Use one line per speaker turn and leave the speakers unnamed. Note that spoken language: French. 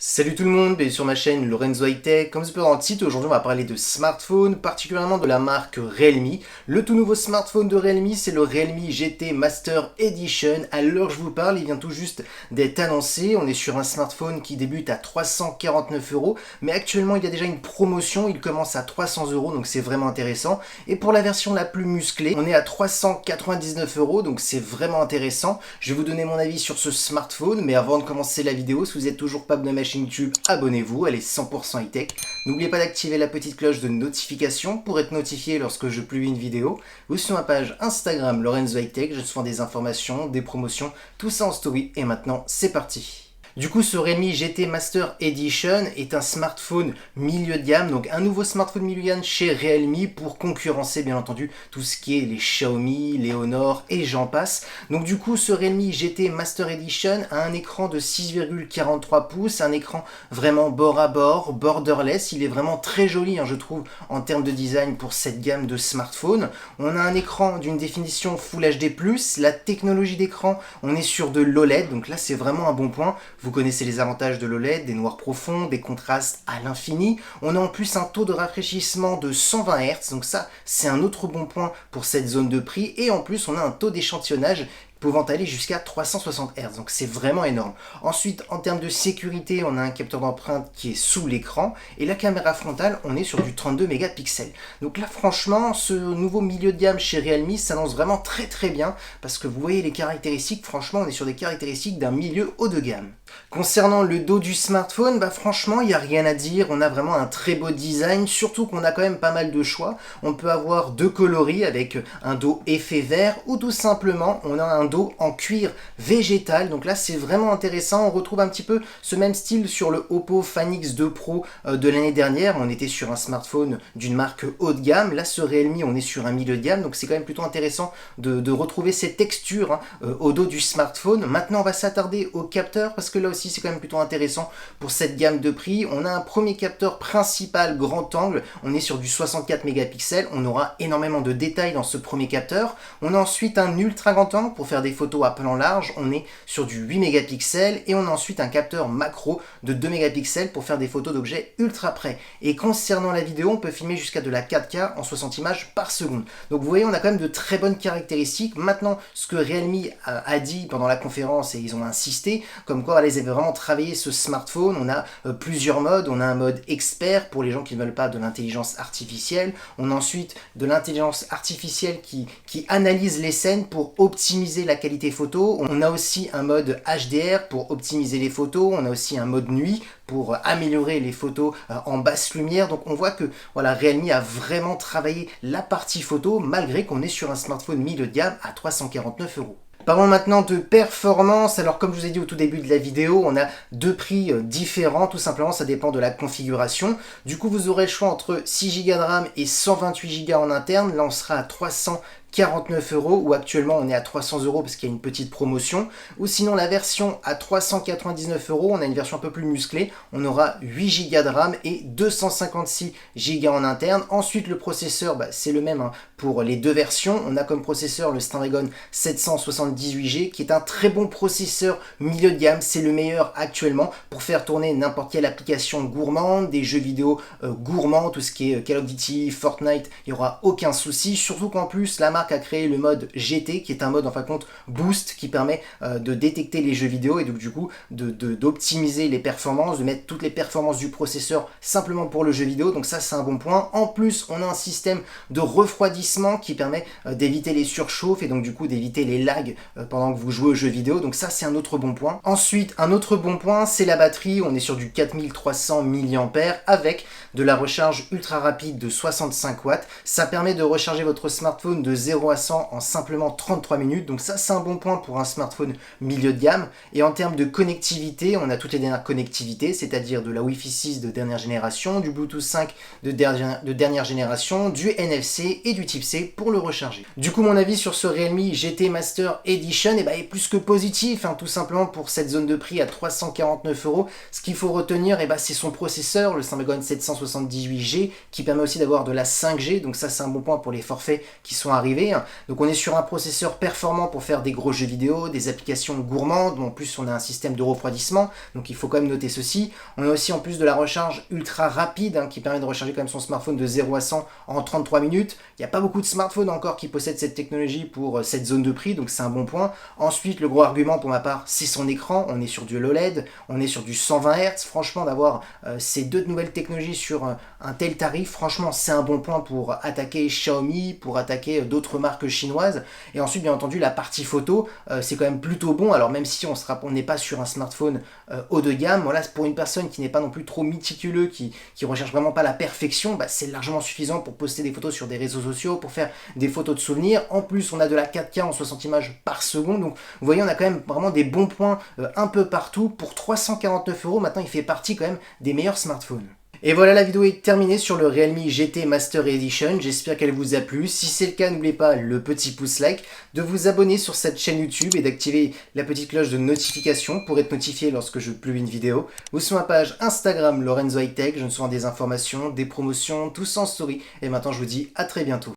Salut tout le monde, bienvenue sur ma chaîne Lorenzo High Tech. Comme c'est peu dans le titre, aujourd'hui on va parler de smartphone, particulièrement de la marque Realme. Le tout nouveau smartphone de Realme, c'est le Realme GT Master Edition. À l'heure où je vous parle, il vient tout juste d'être annoncé. On est sur un smartphone qui débute à 349 €, mais actuellement il y a déjà une promotion, il commence à 300 €, donc c'est vraiment intéressant. Et pour la version la plus musclée, on est à 399 €, donc c'est vraiment intéressant. Je vais vous donner mon avis sur ce smartphone, mais avant de commencer la vidéo, si vous n'êtes toujours pas abonné à ma chaîne YouTube, abonnez-vous, elle est 100% high-tech. N'oubliez pas d'activer la petite cloche de notification pour être notifié lorsque je publie une vidéo. Ou sur ma page Instagram Lorenzo High Tech, je sois des informations, des promotions, tout ça en story. Et maintenant, c'est parti. Du coup, ce Realme GT Master Edition est un smartphone milieu de gamme, donc un nouveau smartphone milieu de gamme chez Realme pour concurrencer bien entendu tout ce qui est les Xiaomi, les Honor et j'en passe. Donc du coup, ce Realme GT Master Edition a un écran de 6,43 pouces, un écran vraiment bord à bord, borderless. Il est vraiment très joli, je trouve, en termes de design pour cette gamme de smartphones. On a un écran d'une définition Full HD+, la technologie d'écran, on est sur de l'OLED, donc là c'est vraiment un bon point. Vous connaissez les avantages de l'OLED, des noirs profonds, des contrastes à l'infini. On a en plus un taux de rafraîchissement de 120 Hz, donc ça c'est un autre bon point pour cette zone de prix. Et en plus on a un taux d'échantillonnage pouvant aller jusqu'à 360 Hz, donc c'est vraiment énorme. Ensuite, en termes de sécurité, on a un capteur d'empreinte qui est sous l'écran, et la caméra frontale, on est sur du 32 mégapixels. Donc là, franchement, ce nouveau milieu de gamme chez Realme s'annonce vraiment très très bien, parce que vous voyez les caractéristiques, franchement, on est sur des caractéristiques d'un milieu haut de gamme. Concernant le dos du smartphone, franchement, il n'y a rien à dire, on a vraiment un très beau design, surtout qu'on a quand même pas mal de choix. On peut avoir deux coloris avec un dos effet vert, ou tout simplement, on a un dos en cuir végétal. Donc là, c'est vraiment intéressant. On retrouve un petit peu ce même style sur le Oppo Find X2 Pro de l'année dernière. On était sur un smartphone d'une marque haut de gamme. Là, ce Realme, on est sur un milieu de gamme. Donc c'est quand même plutôt intéressant de retrouver ces textures au dos du smartphone. Maintenant, on va s'attarder au capteur parce que là aussi, c'est quand même plutôt intéressant pour cette gamme de prix. On a un premier capteur principal grand angle. On est sur du 64 mégapixels. On aura énormément de détails dans ce premier capteur. On a ensuite un ultra grand angle pour faire des photos à plan large, on est sur du 8 mégapixels et on a ensuite un capteur macro de 2 mégapixels pour faire des photos d'objets ultra près. Et concernant la vidéo, on peut filmer jusqu'à de la 4K en 60 images par seconde. Donc vous voyez, on a quand même de très bonnes caractéristiques. Maintenant, ce que Realme a dit pendant la conférence, et ils ont insisté, comme quoi ils avaient vraiment travaillé ce smartphone. On a plusieurs modes, on a un mode expert pour les gens qui ne veulent pas de l'intelligence artificielle. On a ensuite de l'intelligence artificielle qui analyse les scènes pour optimiser la qualité photo. On a aussi un mode HDR pour optimiser les photos. On a aussi un mode nuit pour améliorer les photos en basse lumière. Donc on voit que voilà, Realme a vraiment travaillé la partie photo malgré qu'on est sur un smartphone milieu de gamme à 349 €. Parlons maintenant de performance. Alors comme je vous ai dit au tout début de la vidéo, on a deux prix différents, tout simplement ça dépend de la configuration. Du coup vous aurez le choix entre 6 Go de RAM et 128 Go en interne. Là on sera à 349 € ou actuellement on est à 300 € parce qu'il y a une petite promotion. Ou sinon la version à 399 €, on a une version un peu plus musclée. On aura 8 Go de RAM et 256 Go en interne. Ensuite le processeur, c'est le même pour les deux versions. On a comme processeur le Snapdragon 778G qui est un très bon processeur milieu de gamme. C'est le meilleur actuellement pour faire tourner n'importe quelle application gourmande, des jeux vidéo gourmands, tout ce qui est Call of Duty, Fortnite, il n'y aura aucun souci. Surtout qu'en plus la marque a créé le mode GT qui est un mode en fin de compte boost qui permet de détecter les jeux vidéo et donc du coup d'optimiser les performances, de mettre toutes les performances du processeur simplement pour le jeu vidéo. Donc ça c'est un bon point. En plus on a un système de refroidissement qui permet d'éviter les surchauffes et donc du coup d'éviter les lags pendant que vous jouez aux jeux vidéo. Donc ça c'est un autre bon point. Ensuite un autre bon point c'est la batterie. On est sur du 4300 mAh avec de la recharge ultra rapide de 65 watts. Ça permet de recharger votre smartphone de 0 à 100 en simplement 33 minutes. Donc ça c'est un bon point pour un smartphone milieu de gamme. Et en termes de connectivité, on a toutes les dernières connectivités, c'est-à-dire de la Wi-Fi 6 de dernière génération, du Bluetooth 5 de dernière génération, du NFC et du Type C pour le recharger. Du coup mon avis sur ce Realme GT Master Edition est plus que positif, tout simplement pour cette zone de prix à 349 €. Ce qu'il faut retenir c'est son processeur, le Snapdragon 778G qui permet aussi d'avoir de la 5G. Donc ça c'est un bon point pour les forfaits qui sont arrivés. TV. Donc on est sur un processeur performant pour faire des gros jeux vidéo, des applications gourmandes. En plus on a un système de refroidissement, donc il faut quand même noter ceci. On a aussi en plus de la recharge ultra rapide qui permet de recharger quand même son smartphone de 0 à 100 en 33 minutes. Il n'y a pas beaucoup de smartphones encore qui possèdent cette technologie pour cette zone de prix, donc c'est un bon point. Ensuite, le gros argument pour ma part, c'est son écran. On est sur du OLED, on est sur du 120 Hz. Franchement, d'avoir ces deux nouvelles technologies sur un tel tarif, franchement, c'est un bon point pour attaquer Xiaomi, pour attaquer d'autres marques chinoises. Et ensuite, bien entendu, la partie photo, c'est quand même plutôt bon. Alors même si on n'est pas sur un smartphone haut de gamme, voilà, pour une personne qui n'est pas non plus trop méticuleux, qui recherche vraiment pas la perfection, c'est largement suffisant pour poster des photos sur des réseaux sociaux, pour faire des photos de souvenirs. En plus, on a de la 4K en 60 images par seconde. Donc, vous voyez, on a quand même vraiment des bons points un peu partout. Pour 349 €, maintenant, il fait partie quand même des meilleurs smartphones. Et voilà, la vidéo est terminée sur le Realme GT Master Edition. J'espère qu'elle vous a plu. Si c'est le cas, n'oubliez pas le petit pouce like, de vous abonner sur cette chaîne YouTube et d'activer la petite cloche de notification pour être notifié lorsque je publie une vidéo. Ou sur ma page Instagram Lorenzo High Tech, je me soumets des informations, des promotions, tout ça en story. Et maintenant, je vous dis à très bientôt.